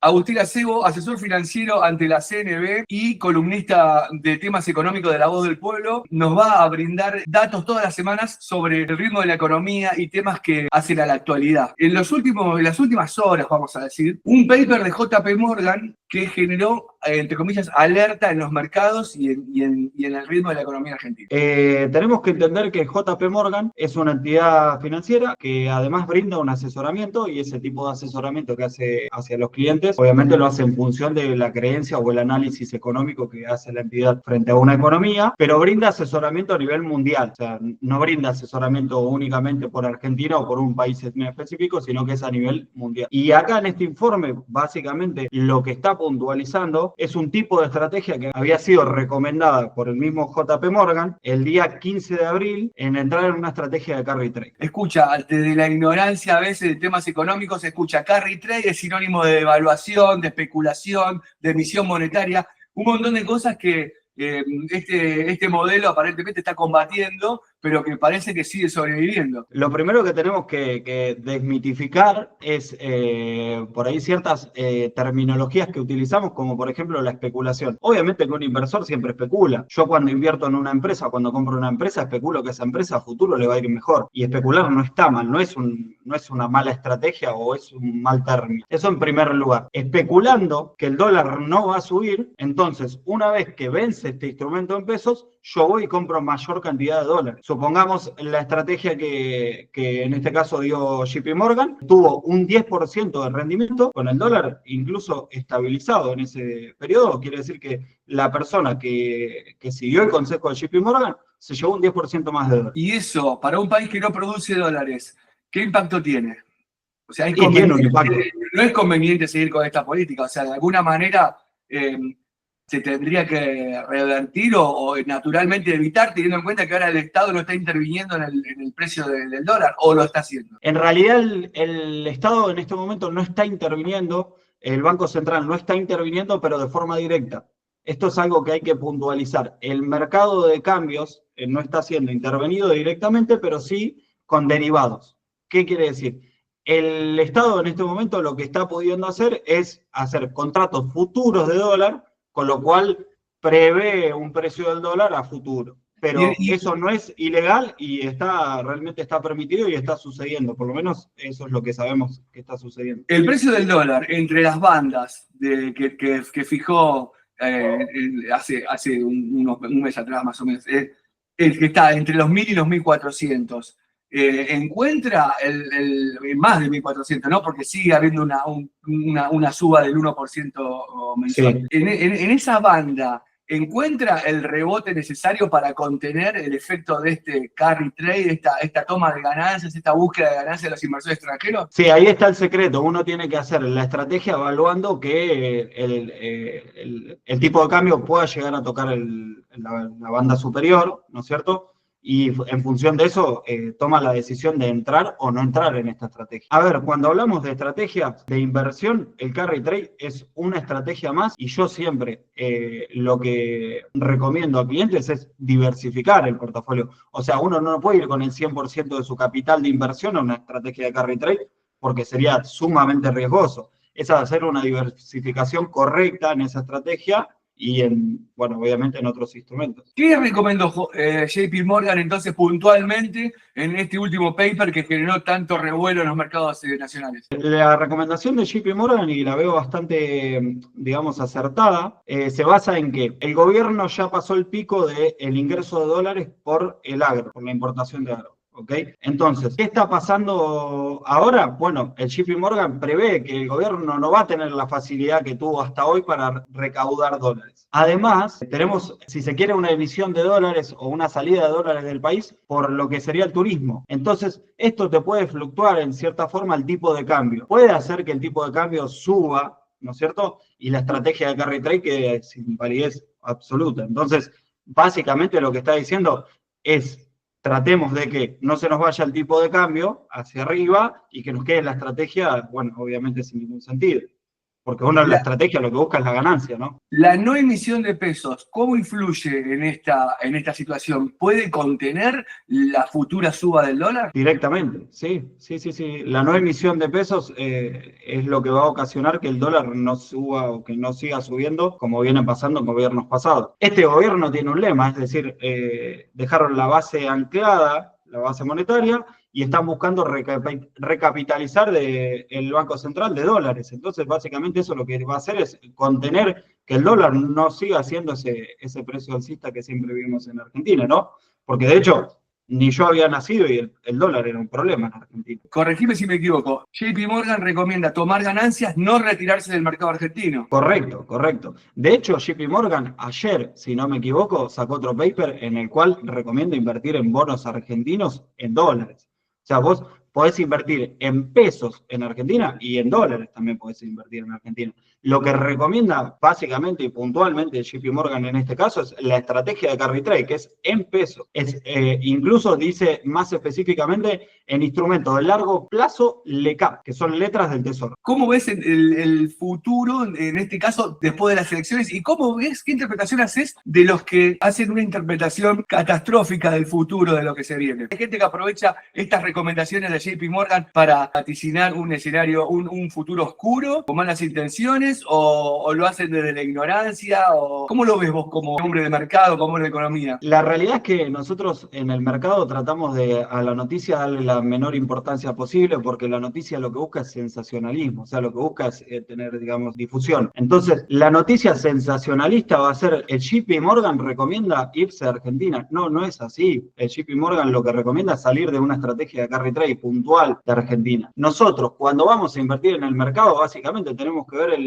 Agustín Acebo, asesor financiero ante la CNB y columnista de temas económicos de La Voz del Pueblo, nos va a brindar datos todas las semanas sobre el ritmo de la economía y temas que hacen a la actualidad. En las últimas horas, vamos a decir, un paper de JP Morgan que generó, entre comillas, alerta en los mercados y en el ritmo de la economía argentina. Tenemos que entender que JP Morgan es una entidad financiera que además brinda un asesoramiento, y ese tipo de asesoramiento que hace hacia los clientes, obviamente lo hace en función de la creencia o el análisis económico que hace la entidad frente a una economía, pero brinda asesoramiento a nivel mundial. O sea, no brinda asesoramiento únicamente por Argentina o por un país específico, sino que es a nivel mundial. Y acá en este informe, básicamente, lo que está puntualizando es un tipo de estrategia que había sido recomendada por el mismo JP Morgan el día 15 de abril en entrar en una estrategia de carry trade. Escucha, desde la ignorancia a veces de temas económicos, escucha, carry trade es sinónimo de devaluación, de especulación, de emisión monetaria, un montón de cosas que este modelo aparentemente está combatiendo, pero que parece que sigue sobreviviendo. Lo primero que tenemos que desmitificar es por ahí ciertas terminologías que utilizamos, como por ejemplo la especulación. Obviamente que un inversor siempre especula. Yo cuando invierto en una empresa, cuando compro una empresa, especulo que esa empresa a futuro le va a ir mejor. Y especular no está mal, no es una mala estrategia o es un mal término. Eso en primer lugar. Especulando que el dólar no va a subir, entonces una vez que vence este instrumento en pesos, yo voy y compro mayor cantidad de dólares. Supongamos la estrategia que en este caso dio JP Morgan, tuvo un 10% de rendimiento con el dólar incluso estabilizado en ese periodo. Quiere decir que la persona que siguió el consejo de JP Morgan se llevó un 10% más de dólares. Y eso, para un país que no produce dólares, ¿qué impacto tiene? O sea, Tiene un impacto. no es conveniente seguir con esta política. O sea, de alguna manera se tendría que revertir o naturalmente evitar, teniendo en cuenta que ahora el Estado no está interviniendo en el precio del dólar, o lo está haciendo. En realidad el Estado en este momento no está interviniendo, el Banco Central no está interviniendo, pero de forma directa. Esto es algo que hay que puntualizar. El mercado de cambios no está siendo intervenido directamente, pero sí con derivados. ¿Qué quiere decir? El Estado en este momento lo que está pudiendo hacer es hacer contratos futuros de dólar, con lo cual prevé un precio del dólar a futuro. Pero eso no es ilegal y realmente está permitido y está sucediendo. Por lo menos eso es lo que sabemos que está sucediendo. El precio del dólar entre las bandas que fijó hace un mes atrás más o menos, el que está entre los 1.000 y los 1.400, encuentra más de 1.400, ¿no? Porque sigue habiendo una suba del 1% mensual. Sí. En esa banda, ¿encuentra el rebote necesario para contener el efecto de este carry trade, esta toma de ganancias, esta búsqueda de ganancias de los inversores extranjeros? Sí, ahí está el secreto. Uno tiene que hacer la estrategia evaluando que el tipo de cambio pueda llegar a tocar la banda superior, ¿no es cierto? Y en función de eso toma la decisión de entrar o no entrar en esta estrategia. A ver, cuando hablamos de estrategias de inversión, el carry trade es una estrategia más, y yo siempre lo que recomiendo a clientes es diversificar el portafolio. O sea, uno no puede ir con el 100% de su capital de inversión a una estrategia de carry trade porque sería sumamente riesgoso. Es hacer una diversificación correcta en esa estrategia y obviamente en otros instrumentos. ¿Qué recomendó JP Morgan entonces puntualmente en este último paper que generó tanto revuelo en los mercados nacionales? La recomendación de JP Morgan, y la veo bastante, digamos, acertada, se basa en que el gobierno ya pasó el pico del ingreso de dólares por el agro, por la importación de agro. ¿Okay? Entonces, ¿qué está pasando ahora? Bueno, el JP Morgan prevé que el gobierno no va a tener la facilidad que tuvo hasta hoy para recaudar dólares. Además, tenemos, si se quiere, una emisión de dólares o una salida de dólares del país por lo que sería el turismo. Entonces, esto te puede fluctuar en cierta forma el tipo de cambio. Puede hacer que el tipo de cambio suba, ¿no es cierto? Y la estrategia de carry trade quede sin validez absoluta. Entonces, básicamente lo que está diciendo es: tratemos de que no se nos vaya el tipo de cambio hacia arriba y que nos quede la estrategia, bueno, obviamente sin ningún sentido. porque uno en la La, estrategia lo que busca es la ganancia, ¿no? la no emisión de pesos, ¿cómo influye en esta situación? ¿Puede contener la futura suba del dólar? Directamente, sí, sí, sí, sí. La no emisión de pesos es lo que va a ocasionar que el dólar no suba o que no siga subiendo como viene pasando en gobiernos pasados. Este gobierno tiene un lema, es decir, dejaron la base anclada, la base monetaria, y están buscando recapitalizar el Banco Central de dólares. Entonces, básicamente eso lo que va a hacer es contener que el dólar no siga siendo ese precio alcista que siempre vimos en Argentina, ¿no? Porque de hecho ni yo había nacido y el dólar era un problema en Argentina. Corregime si me equivoco. JP Morgan recomienda tomar ganancias, no retirarse del mercado argentino. Correcto, correcto. De hecho, JP Morgan ayer, si no me equivoco, sacó otro paper en el cual recomienda invertir en bonos argentinos en dólares. O sea, vos podés invertir en pesos en Argentina y en dólares también podés invertir en Argentina. Lo que recomienda básicamente y puntualmente JP Morgan en este caso es la estrategia de carry trade, que es en pesos. Incluso dice más específicamente en instrumentos de largo plazo, LECAP, que son letras del tesoro. ¿Cómo ves el futuro, en este caso, después de las elecciones? ¿Y cómo ves, qué interpretación haces de los que hacen una interpretación catastrófica del futuro de lo que se viene? Hay gente que aprovecha estas recomendaciones de JP Morgan para vaticinar un escenario, un futuro oscuro, con malas intenciones, o lo hacen desde la ignorancia, o ¿cómo lo ves vos como hombre de mercado, como hombre de economía? La realidad es que nosotros en el mercado tratamos de a la noticia darle la menor importancia posible porque la noticia lo que busca es sensacionalismo, o sea, lo que busca es tener, digamos, difusión. Entonces, la noticia sensacionalista va a ser el JP Morgan recomienda irse a Argentina. No, no es así. El JP Morgan lo que recomienda es salir de una estrategia de carry trade puntual de Argentina. Nosotros, cuando vamos a invertir en el mercado, básicamente tenemos que ver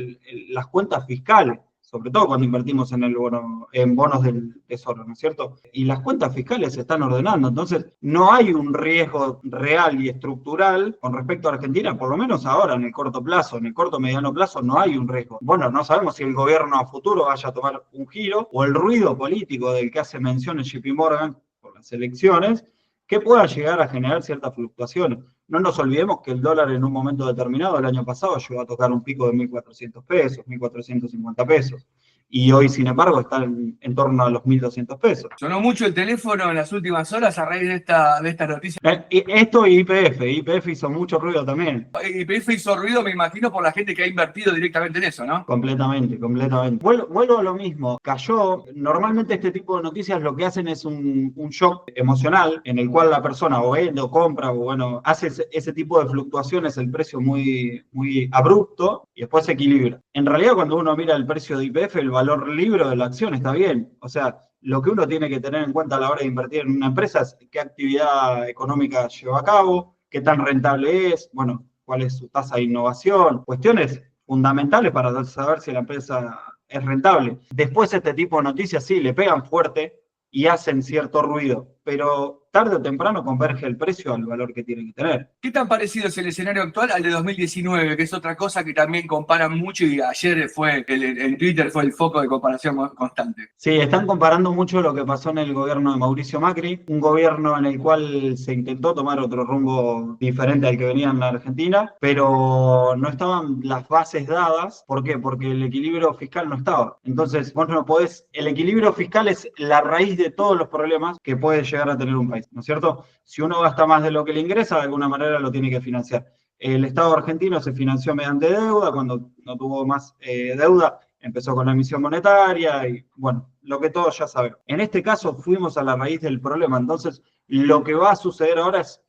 las cuentas fiscales, sobre todo cuando invertimos en bonos del tesoro, ¿no es cierto? Y las cuentas fiscales se están ordenando, entonces no hay un riesgo real y estructural con respecto a Argentina, por lo menos ahora en el corto plazo, en el corto mediano plazo no hay un riesgo. Bueno, no sabemos si el gobierno a futuro vaya a tomar un giro o el ruido político del que hace mención el JP Morgan por las elecciones, que pueda llegar a generar ciertas fluctuaciones. No nos olvidemos que el dólar en un momento determinado, el año pasado, llegó a tocar un pico de 1.400 pesos, 1.450 pesos. Y hoy, sin embargo, está en torno a los 1.200 pesos. Sonó mucho el teléfono en las últimas horas a raíz de esta noticia. Esto y YPF hizo mucho ruido también. YPF hizo ruido, me imagino, por la gente que ha invertido directamente en eso, ¿no? Completamente, completamente. Vuelvo a lo mismo. Cayó. Normalmente este tipo de noticias lo que hacen es un shock emocional en el cual la persona o vende o compra o bueno, hace ese tipo de fluctuaciones, el precio muy, muy abrupto y después se equilibra. En realidad, cuando uno mira el precio de YPF, el valor libre de la acción está bien. O sea, lo que uno tiene que tener en cuenta a la hora de invertir en una empresa es qué actividad económica lleva a cabo, qué tan rentable es, bueno, cuál es su tasa de innovación, cuestiones fundamentales para saber si la empresa es rentable. Después este tipo de noticias sí le pegan fuerte y hacen cierto ruido, pero tarde o temprano converge el precio al valor que tiene que tener. ¿Qué tan parecido es el escenario actual al de 2019, que es otra cosa que también comparan mucho y ayer en Twitter fue el foco de comparación constante? Sí, están comparando mucho lo que pasó en el gobierno de Mauricio Macri, un gobierno en el cual se intentó tomar otro rumbo diferente al que venía en la Argentina, pero no estaban las bases dadas. ¿Por qué? Porque el equilibrio fiscal no estaba. Entonces, vos no podés, el equilibrio fiscal es la raíz de todos los problemas que puede llegar a tener un país, ¿no es cierto? Si uno gasta más de lo que le ingresa, de alguna manera lo tiene que financiar. El Estado argentino se financió mediante deuda, cuando no tuvo más deuda, empezó con la emisión monetaria y, bueno, lo que todos ya sabemos. En este caso fuimos a la raíz del problema, entonces lo que va a suceder ahora es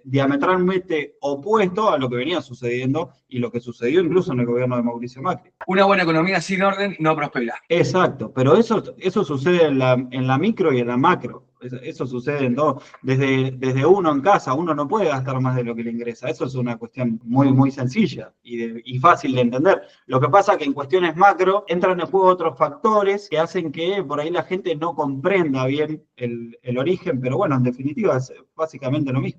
diametralmente opuesto a lo que venía sucediendo y lo que sucedió incluso en el gobierno de Mauricio Macri. Una buena economía sin orden no prospera. Exacto, pero eso sucede en la micro y en la macro. Eso sucede en todo. Desde uno en casa, uno no puede gastar más de lo que le ingresa. Eso es una cuestión muy, muy sencilla y fácil de entender. Lo que pasa es que en cuestiones macro entran en juego otros factores que hacen que por ahí la gente no comprenda bien el origen, pero bueno, en definitiva es básicamente lo mismo.